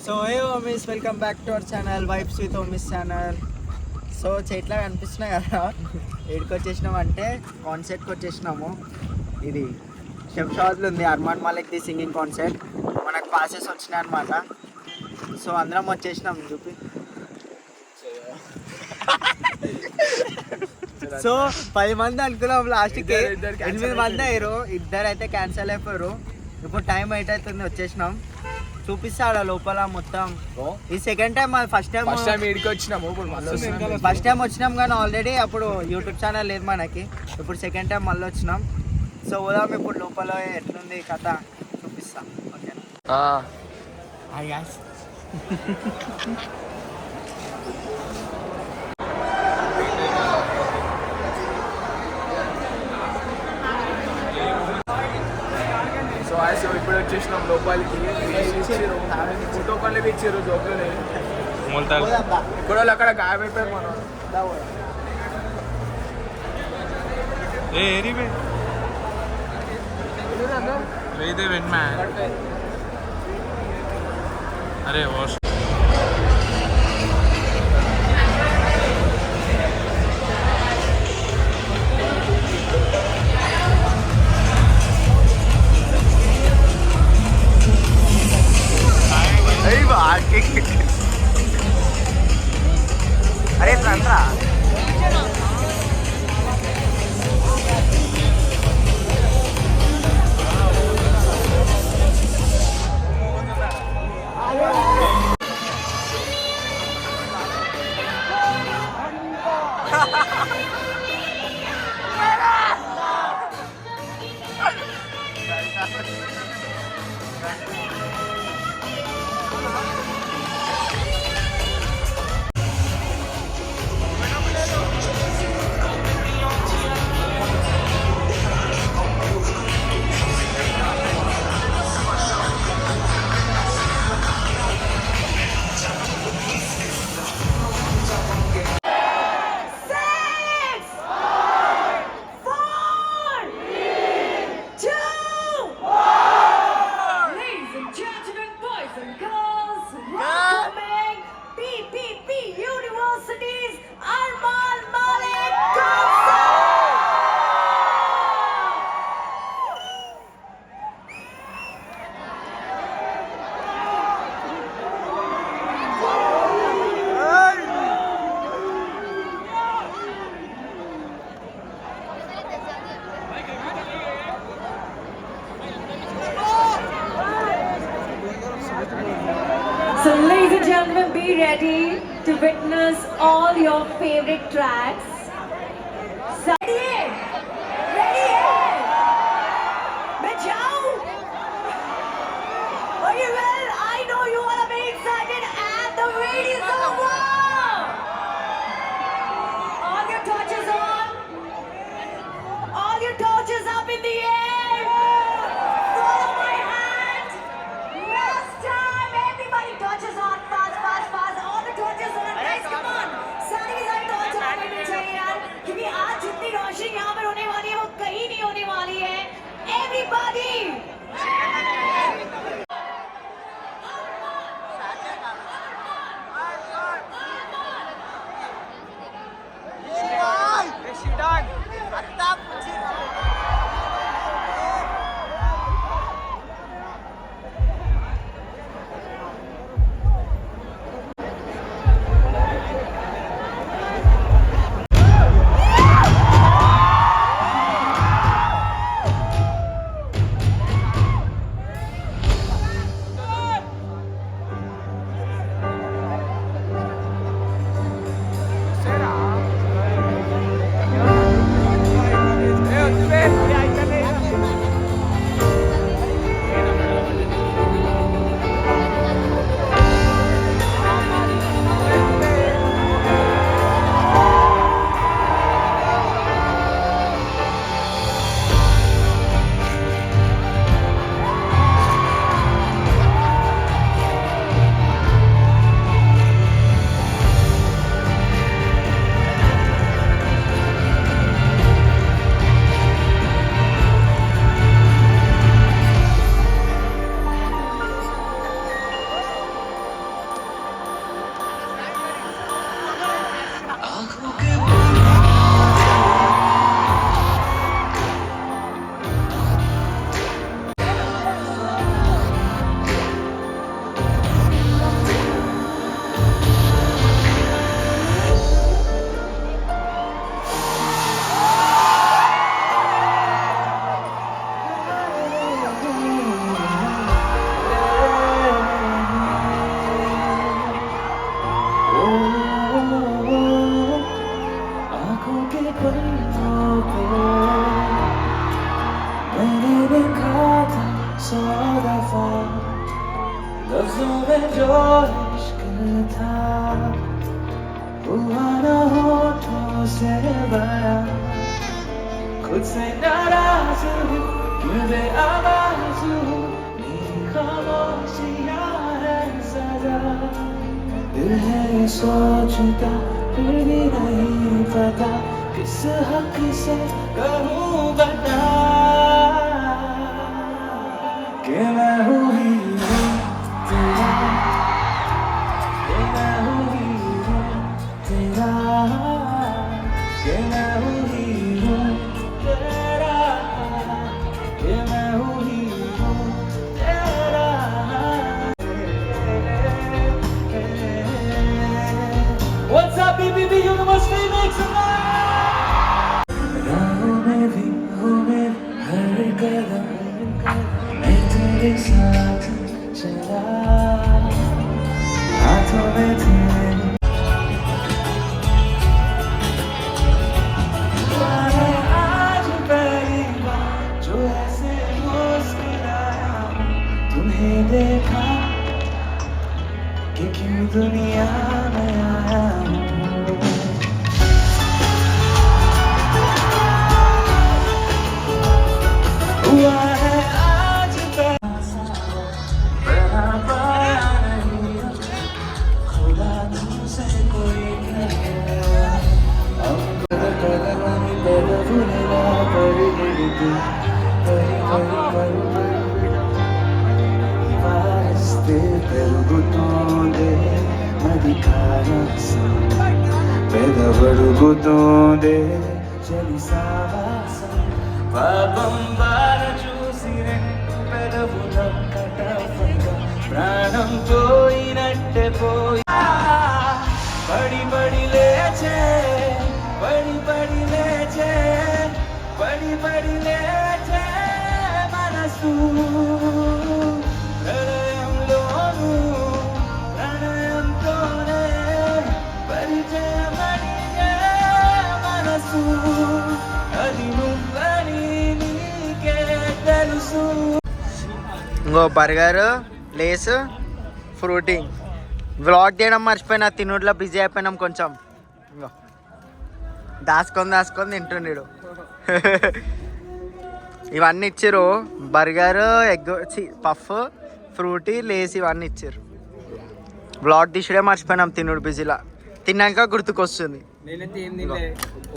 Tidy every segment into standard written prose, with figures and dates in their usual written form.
So hey homies welcome back to our channel vibes with homies channel. So చెట్లా కనిపిస్తున్నాయి కదా, ఏడికి వచ్చేసినాం అంటే కాన్సర్ట్కి వచ్చేసినాము. ఇది శంషాబాద్లో ఉంది అర్మాన్ మాలిక్ది సింగింగ్ కాన్సర్ట్. మనకు పాసెస్ వచ్చినాయి అనమాట. సో అందరం వచ్చేసినాం చూపి. సో 10 మంది అనుకున్నాం, లాస్ట్కి 8 మంది అయ్యారు. ఇద్దరు అయితే క్యాన్సిల్ అయిపోయారు. ఇప్పుడు టైం 8 అవుతుంది, వచ్చేసినాం. చూపిస్తాడు లోపల మొత్తం. ఈ సెకండ్ టైం, ఫస్ట్ టైం వచ్చినాం కానీ ఆల్రెడీ అప్పుడు యూట్యూబ్ ఛానల్ లేదు మనకి. ఇప్పుడు సెకండ్ టైం మళ్ళీ వచ్చినాం. సో పోదాం ఇప్పుడు లోపల ఎట్లుంది కథ చూపిస్తాం. ఓకేనా? సో ఇప్పుడు వచ్చేసినాం లోపలికి. ఫోటో పనులు ఇచ్చారు జోకులు. ఇప్పుడు వాళ్ళు అక్కడ గాయమైపోయారు. మనం अरे वॉश అరే రండ్రా. So ladies and gentlemen, be ready to witness all your favorite tracks. So, ready? Ready? मैं जाऊं? Are you well? I know you all are very excited and the wait is over. All your torches on. All your torches up in the air. Follow my hand. Last time, everybody torches on. Fast, fast, fast. All the torches on. Guys, come on. Sunny side torch on. सांसों में जो इश्क था हुआ न होठों से बयां खुद से नाराज हूँ क्यों बेआवाज हूँ मेरी खामोशियाँ है सजा दिल है ये सोचता फिर भी नहीं पता किस हक से कहूँ बता कि मैं हूँ हीरो तेरा कि मैं हूँ हीरो तेरा कि मैं हूँ हीरो तेरा कि मैं हूँ हीरो तेरा What's up BBB Universe Remix tonight राहों में भी हूँ मैं हर कदम मैं तेरे साथ चला हाथों में तेरे आज पहली बार जो ऐसे मुस्कुराया तुम्हें देखा कि क्यों दुनिया में आया हूँ हुआ है आज बना पाया नहीं खुदा तुमसे कोई नहीं अब कदम भूलेगा परी वास्ते పెరుగుతోందే నది కారసం పెదవడుగుతోందే చలి సావాసం పాపం బార చూసి రెండు పెదవులం కటఫక ప్రాణం పోయినట్టే పోయి పడి పడి లేచే పడి పడి లేచే పడి పడి లేచే మనసు ప్రణయంలోను ప్రణయంతోనే పరిచయమడిగే మనసు అది నువ్వని నీకే తెలుసు ఇంకో బర్గర్ లేస్ ఫ్రూటీ వ్లాగ్ చేయడం మర్చిపోయినా తినుట్లో బిజీ అయిపోయినాం కొంచెం ఇంకో దాసుకొని తింటుండీడు ఇవన్నీ ఇచ్చారు burger egg puff Frooti Lay's ఇవన్నీ ఇచ్చారు వ్లాగ్ తీసుడే మర్చిపోయినాం తినుడు బిజీలా తిన్నాక గుర్తుకొస్తుంది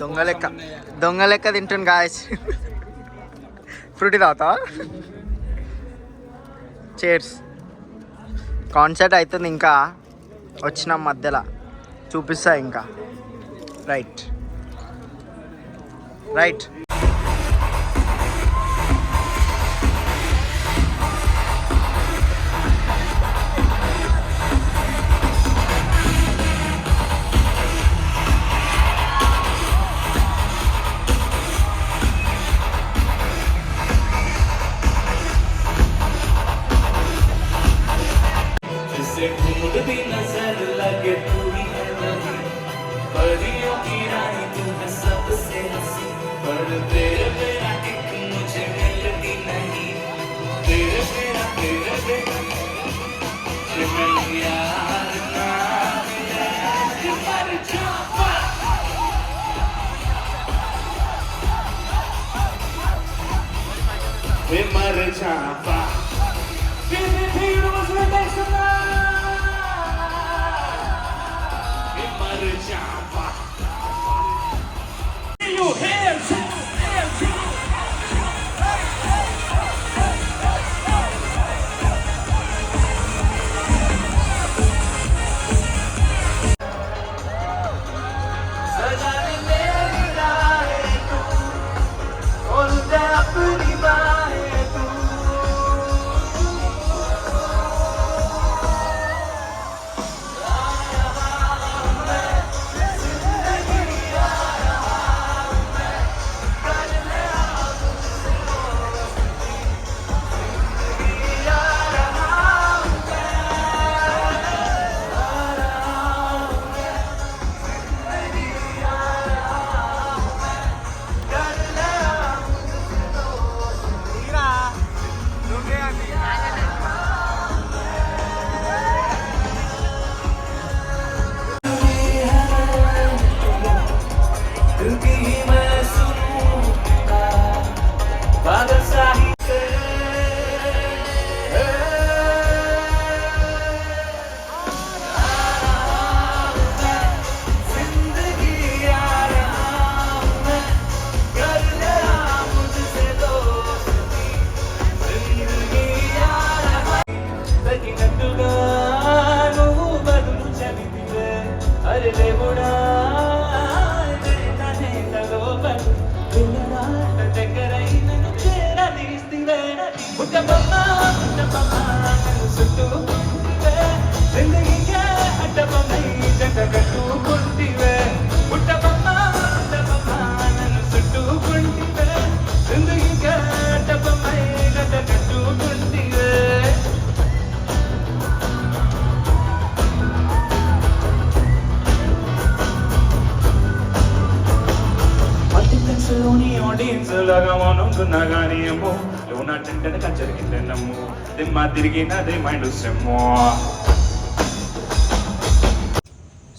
దొంగ లెక్క తింటుంది గాయస్ ఫ్రూటీ తాగుతా చేర్స్ కాన్సర్ట్ అవుతుంది ఇంకా వచ్చినాం మధ్యలో చూపిస్తా ఇంకా రైట్ రైట్ जिसे ढूंढ भी नजर लगे तू ही है वही परियों की रानी तू है सबसे हंसी पर तेरे बिना एक मुझे मिलती नहीं तेरे बिना कि मैं यार ना मिले कि मर जाऊं वे मर जाऊं BBB Universe Remix tonight वे मर जाऊं your hands सजाने मेरी राहें तू और अपनी बाहें तू బదులుగా నువ్వు బదులు చెబితివే అరే దేవుడా నేతలో బదు పిల్లరాట దగ్గరై నన్ను చేరదీస్తివే పుట్టబొమ్మ నన్ను చుట్టుకుంటివే జిందగీకే అడ్డబొమ్మై జంట కట్టుకుంటివే పుట్టబొమ్మ నన్ను చుట్టుకుంటివే జిందగీకే అడ్డబొమ్మై జంట కట్టుకుంటివే మల్టీప్లెక్స్ లోని ఆడియన్స్ లాగా మౌనంకున్నా కానీ ఏమో లోన టెంటనక జరిగిందన్నము దిమ్మ తిరిగినదే మైండ్ సెమ్మో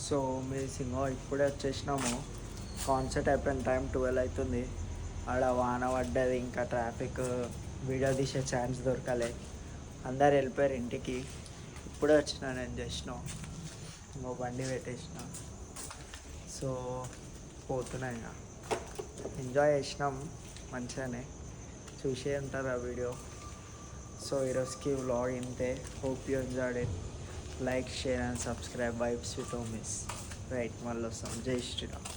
సో మీరు సింగో ఇప్పుడే వచ్చేసినాము. కాన్సర్ట్ అయిపోయిన టైం 12 అవుతుంది. ఆడ వాన పడ్డది, ఇంకా ట్రాఫిక్, వీడియో తీసే ఛాన్స్ దొరకలే. అందరు వెళ్ళిపోయారు ఇంటికి. ఇప్పుడే వచ్చిన నేను చేసిన ఇంకో బండి పెట్టేసిన. సో పోతున్నా ఇక. ఎంజాయ్ చేసినాం మంచిగానే, చూసే ఉంటారు ఆ వీడియో. సో ఈరోజుకి వ్లాగ్ ఇంతే. Hope you enjoyed it. Like, share and subscribe vibes with miss. Right, మళ్ళీ వస్తాం. జై శ్రీరామ్.